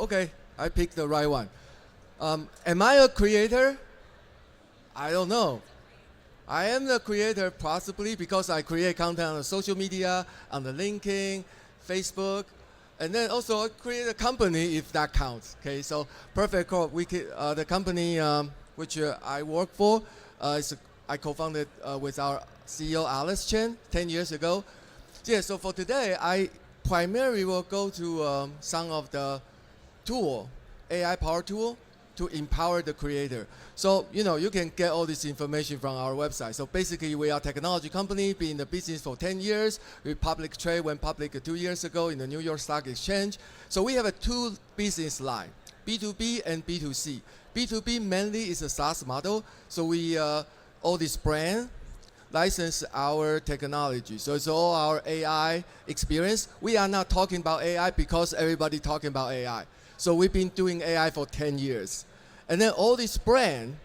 Okay, I picked the right one. Am I a creator? I don't know. I am the creator possibly because I create content on the social media, on the LinkedIn, Facebook, and then also I create a company if that counts. Okay, so Perfect Corp, the company which I work for, I co-founded with our CEO Alice Chen 10 years ago. Yeah, so for today, I primarily will go to some of the tool, AI power tool, to empower the creator. So, you can get all this information from our website. So basically, we are a technology company, been in the business for 10 years. We public trade, went public 2 years ago in the New York Stock Exchange. So we have a two business line, B2B and B2C. B2B mainly is a SaaS model. So we, all this brand, license our technology. So it's all our AI experience. We are not talking about AI because everybody talking about AI. So we've been doing AI for 10 years. And then all these brands,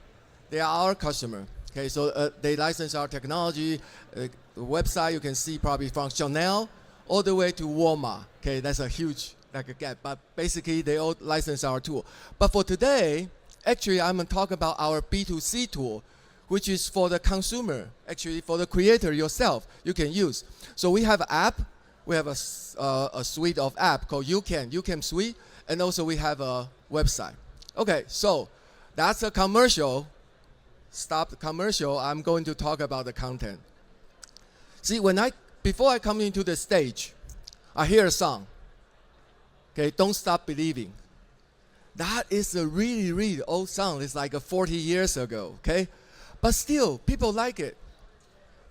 they are our customer. Okay, so they license our technology. The website you can see probably from Chanel all the way to Walmart. Okay, that's a huge a gap. But basically they all license our tool. But for today, actually I'm going to talk about our B2C tool, which is for the consumer, actually for the creator yourself, you can use. So we have an app. We have a suite of app called YouCam Suite. And also we have a website. Okay, so that's a commercial. Stop the commercial. I'm going to talk about the content. See, before I come into the stage, I hear a song. Okay, Don't Stop Believing. That is a really, really old song. It's like 40 years ago, okay? But still, people like it.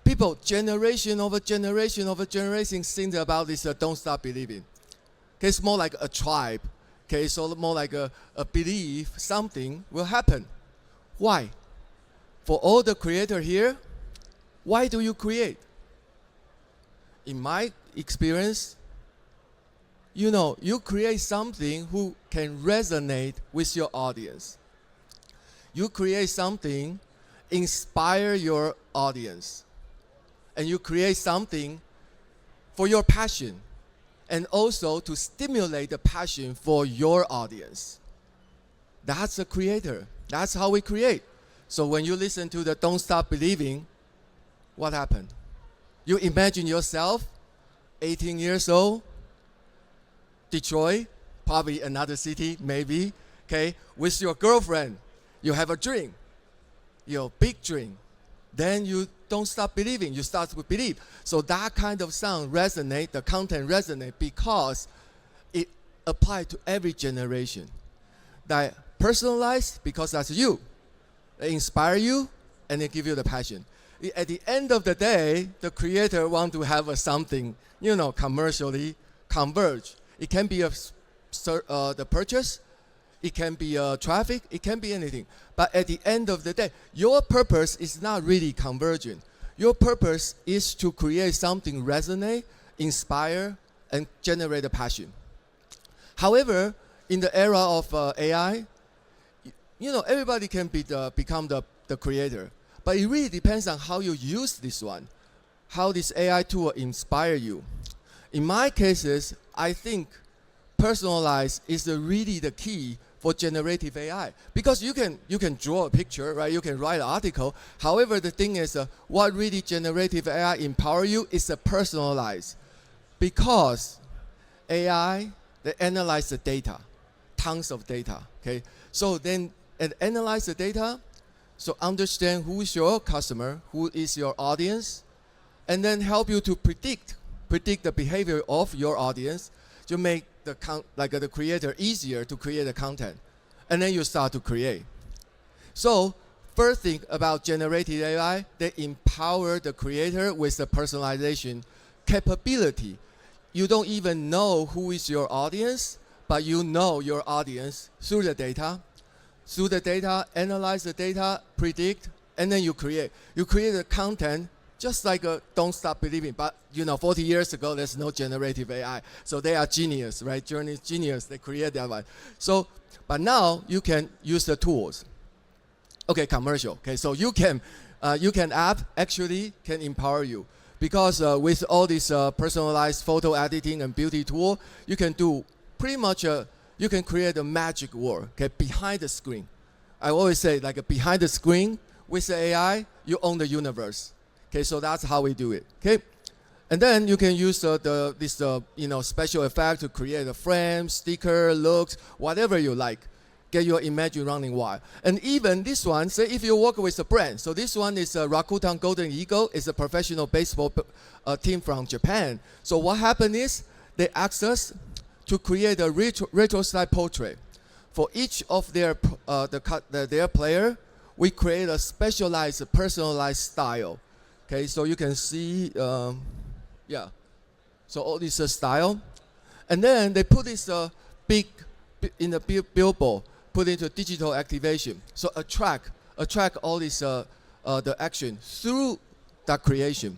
People, generation over generation over generation, sing about this Don't Stop Believing. Okay, it's more like a tribe. Okay, so more like a belief something will happen. Why? For all the creator here, why do you create? In my experience, you create something who can resonate with your audience. You create something, inspire your audience. And you create something for your passion. And also to stimulate the passion for your audience. That's a creator. That's how we create. So when you listen to the Don't Stop Believing, what happened? You imagine yourself, 18 years old, Detroit, probably another city, maybe, okay, with your girlfriend. You have a dream, your big dream. Then you don't stop believing. You start to believe. So that kind of sound resonate, the content resonate because it applies to every generation. That personalized because that's you. They inspire you and they give you the passion. At the end of the day, the creator want to have something, commercially converge. It can be the purchase. It can be traffic. It can be anything. But at the end of the day, your purpose is not really convergent. Your purpose is to create something resonate, inspire, and generate a passion. However, in the era of AI, everybody can become the creator. But it really depends on how you use this one, how this AI tool inspire you. In my cases, I think personalized is really the key for generative AI, because you can draw a picture, right? You can write an article. However, the thing is, what really generative AI empower you is personalized, because AI they analyze the data, tons of data. Okay, so then and analyze the data, so understand who is your customer, who is your audience, and then help you to predict the behavior of your audience to make the creator easier to create the content. And then you start to create. So first thing about generative AI, they empower the creator with the personalization capability. You don't even know who is your audience, but you know your audience through the data. Through the data, analyze the data, predict, and then you create. You create the content just like Don't Stop Believing. But 40 years ago, there's no generative AI. So they are genius, right? Genius, they create that one. So, but now you can use the tools. Okay, commercial. Okay, so you can app actually can empower you. Because with all this personalized photo editing and beauty tool, you can do pretty much you can create a magic world, okay, behind the screen. I always say, like, behind the screen with the AI, you own the universe. Okay, so that's how we do it. Okay, and then you can use this special effect to create a frame, sticker, looks, whatever you like. Get your image running wild. And even this one, say if you work with a brand. So this one is Rakuten Golden Eagle. It's a professional baseball team from Japan. So what happened is they asked us to create a retro style portrait. For each of their player, we create a specialized, personalized style. Okay, so you can see, yeah. So all this style. And then they put this in the billboard, put into digital activation. So attract all this the action through that creation.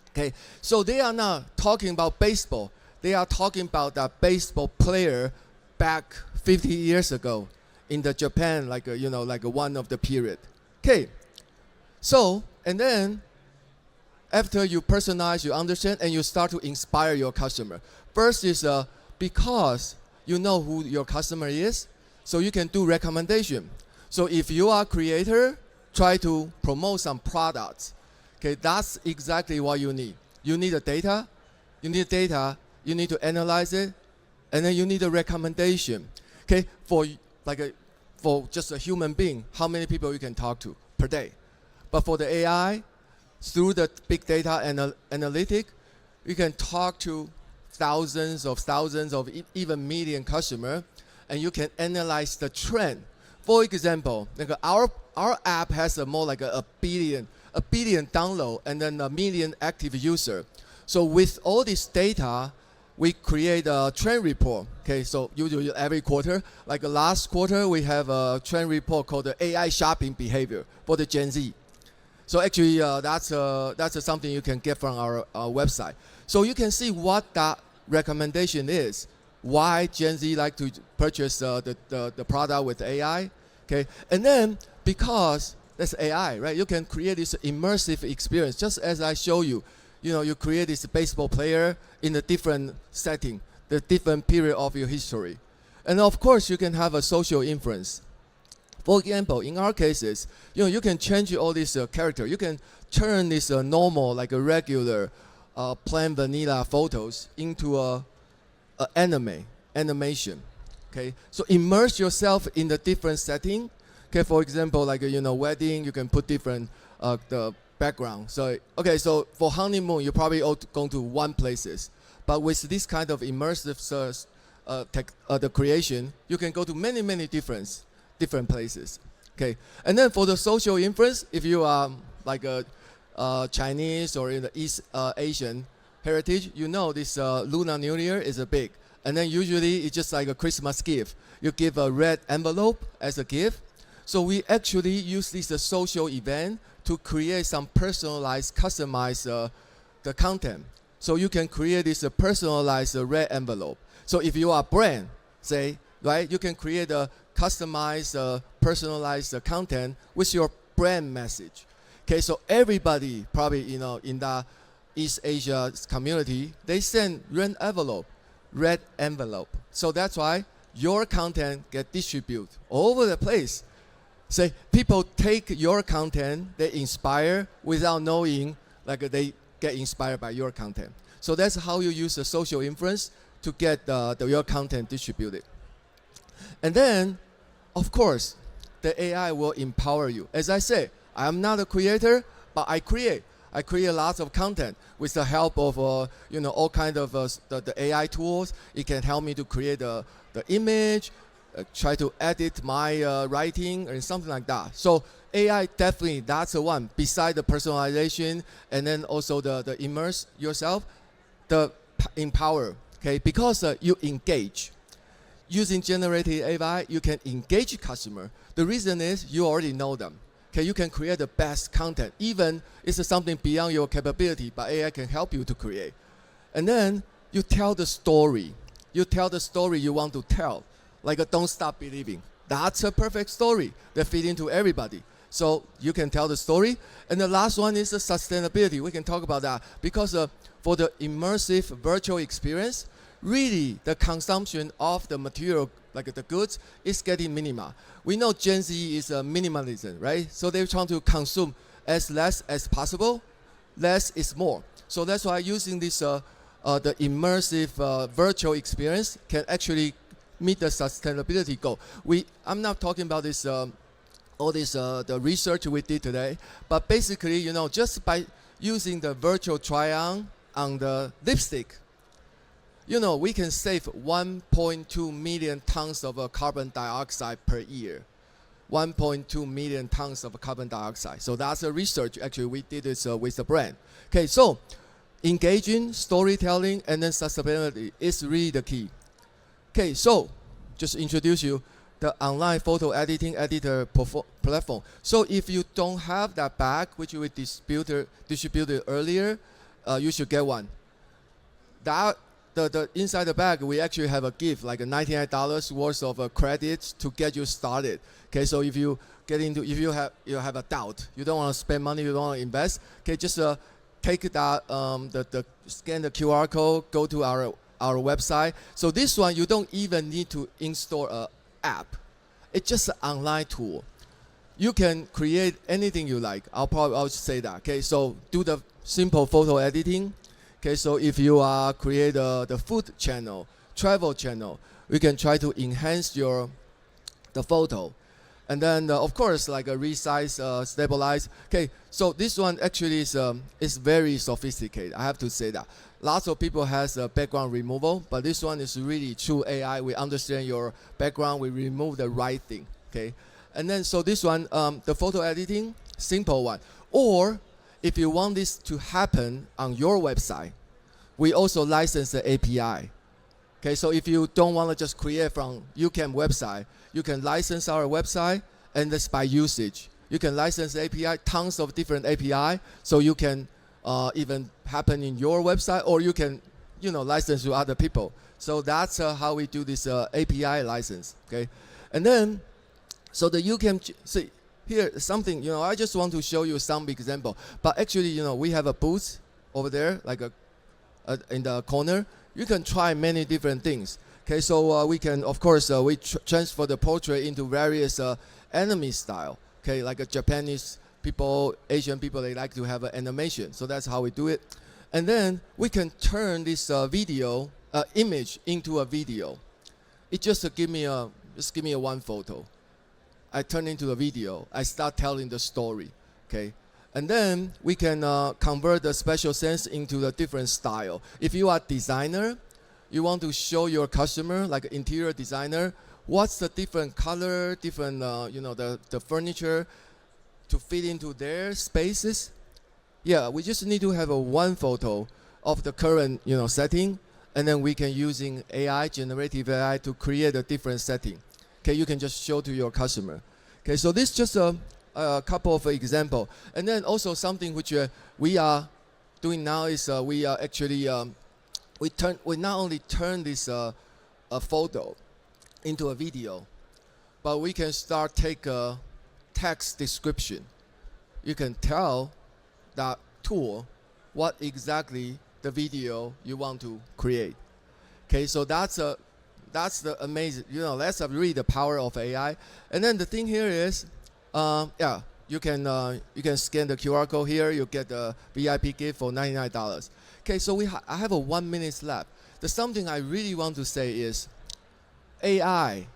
Okay, so they are not talking about baseball. They are talking about that baseball player back 50 years ago in the Japan, like one of the period. Okay, so and then after you personalize, you understand, and you start to inspire your customer. First is because you know who your customer is, so you can do recommendation. So if you are a creator, try to promote some products. Okay, that's exactly what you need. You need the data. You need data. You need to analyze it, and then you need a recommendation. Okay, for just a human being, how many people you can talk to per day? But for the AI, through the big data analytic, you can talk to thousands of even million customers, and you can analyze the trend. For example, like our app has more like a billion download and then a million active user. So with all this data, we create a trend report. Okay, so usually every quarter, like last quarter, we have a trend report called the AI shopping behavior for the Gen Z. So actually, that's something you can get from our website. So you can see what that recommendation is, why Gen Z like to purchase the product with AI. Okay, and then because that's AI, right? You can create this immersive experience, just as I show you. You create this baseball player in a different setting, the different period of your history. And of course, you can have a social influence. For example, in our cases, you can change all this character. You can turn this normal, like a regular, plain vanilla photos into a animation. Okay, so immerse yourself in the different setting. Okay, for example, like wedding, you can put different the background. So okay, so for honeymoon, you probably all going to one places, but with this kind of immersive the creation, you can go to many different places. Okay, and then for the social influence, if you are like a Chinese or in the East Asian heritage, this Lunar New Year is a big, and then usually it's just like a Christmas gift. You give a red envelope as a gift. So we actually use this social event to create some personalized, customized the content. So you can create this personalized red envelope. So if you are a brand, say, right, you can create a customized, personalized content with your brand message. Okay, so everybody probably in the East Asia community, they send red envelope. So that's why your content get distributed all over the place. Say people take your content, they inspire without knowing, like they get inspired by your content. So that's how you use the social influence to get your content distributed. And then, of course, the AI will empower you. As I say, I am not a creator, but I create lots of content with the help of all kinds of the AI tools. It can help me to create the image, try to edit my writing and something like that. So AI definitely, that's the one. Beside the personalization and then also the immerse yourself, the empower. Okay, because you engage. Using generative AI, you can engage customer. The reason is you already know them. Okay, you can create the best content. Even if it's something beyond your capability, but AI can help you to create. And then you tell the story. You tell the story you want to tell. Like a Don't Stop Believing. That's a perfect story that fits into everybody. So you can tell the story. And the last one is the sustainability. We can talk about that. Because for the immersive virtual experience, really the consumption of the material like the goods, is getting minima. We know Gen Z is a minimalism, right? So they're trying to consume as less as possible. Less is more. So that's why using this the immersive virtual experience can actually meet the sustainability goal. I'm not talking about this all this the research we did today, but basically, just by using the virtual try-on the lipstick, we can save 1.2 million tons of carbon dioxide per year. 1.2 million tons of carbon dioxide. So that's a research. Actually, we did this with the brand. Okay, so engaging, storytelling, and then sustainability is really the key. Okay, so just introduce you the online photo editing editor platform. So if you don't have that bag, which we distributed earlier, you should get one. The inside the bag, we actually have a gift, like a $99 worth of credits to get you started. Okay, so if you have a doubt, you don't want to spend money, you don't want to invest. Okay, just take that scan the QR code, go to our website. So this one, you don't even need to install an app. It's just an online tool. You can create anything you like. I'll say that. Okay, so do the simple photo editing. Okay, so if you create the food channel, travel channel, we can try to enhance the photo. And then, of course, like a resize, stabilize. Okay, so this one actually is very sophisticated. I have to say that. Lots of people has background removal, but this one is really true AI. We understand your background. We remove the right thing. Okay, and then so this one, the photo editing, simple one. Or if you want this to happen on your website, we also license the API. Okay, so if you don't want to just create from YouCam website, you can license our website, and that's by usage. You can license API, tons of different API, so you can even happen in your website, or you can, license to other people. So that's how we do this API license. Okay, and then so the YouCam. See here something. I just want to show you some example. But actually, we have a booth over there, like in the corner. You can try many different things. Okay, so we can, of course, we transfer the portrait into various anime style. Okay, like a Japanese people, Asian people, they like to have an animation. So that's how we do it. And then we can turn this video image into a video. It just give me a one photo. I turn into a video. I start telling the story. Okay. And then we can convert the special sense into the different style. If you are designer, you want to show your customer, like interior designer, what's the different color, different the furniture to fit into their spaces. Yeah, we just need to have a one photo of the current setting, and then we can using AI, generative AI, to create a different setting. Okay, you can just show to your customer. Okay, so this just a couple of examples. And then also something which we are doing now is we are actually we not only turn this a photo into a video, but we can start take a text description. You can tell that tool what exactly the video you want to create. Okay, so that's the amazing, that's really the power of AI. And then the thing here is, you can scan the QR code here. You get the VIP gift for $99. Okay, so I have a 1 minute left. The something I really want to say is, AI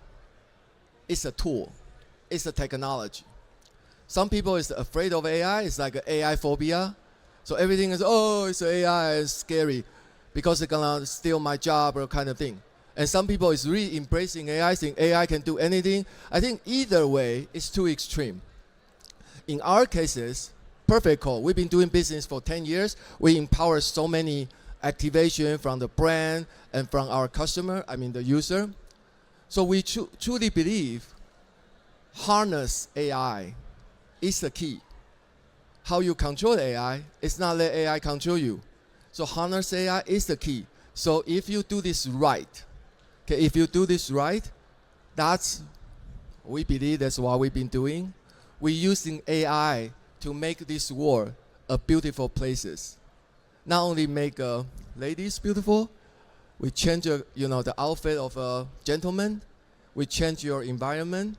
is a tool. It's a technology. Some people is afraid of AI. It's like an AI phobia. So everything is, it's AI, it's scary because it's gonna steal my job or kind of thing. And some people is really embracing AI, think AI can do anything. I think either way is too extreme. In our cases, perfect call. We've been doing business for 10 years. We empower so many activation from the brand and from our customer, the user. So we truly believe harness AI is the key. How you control AI is not let AI control you. So harness AI is the key. So if you do this right, if you do this right, we believe that's what we've been doing. We're using AI to make this world a beautiful places. Not only make ladies beautiful, we change the outfit of a gentleman. We change your environment,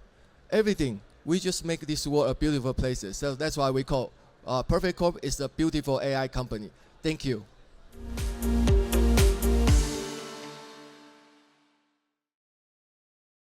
everything. We just make this world a beautiful place. So that's why we call Perfect Corp is a beautiful AI company. Thank you.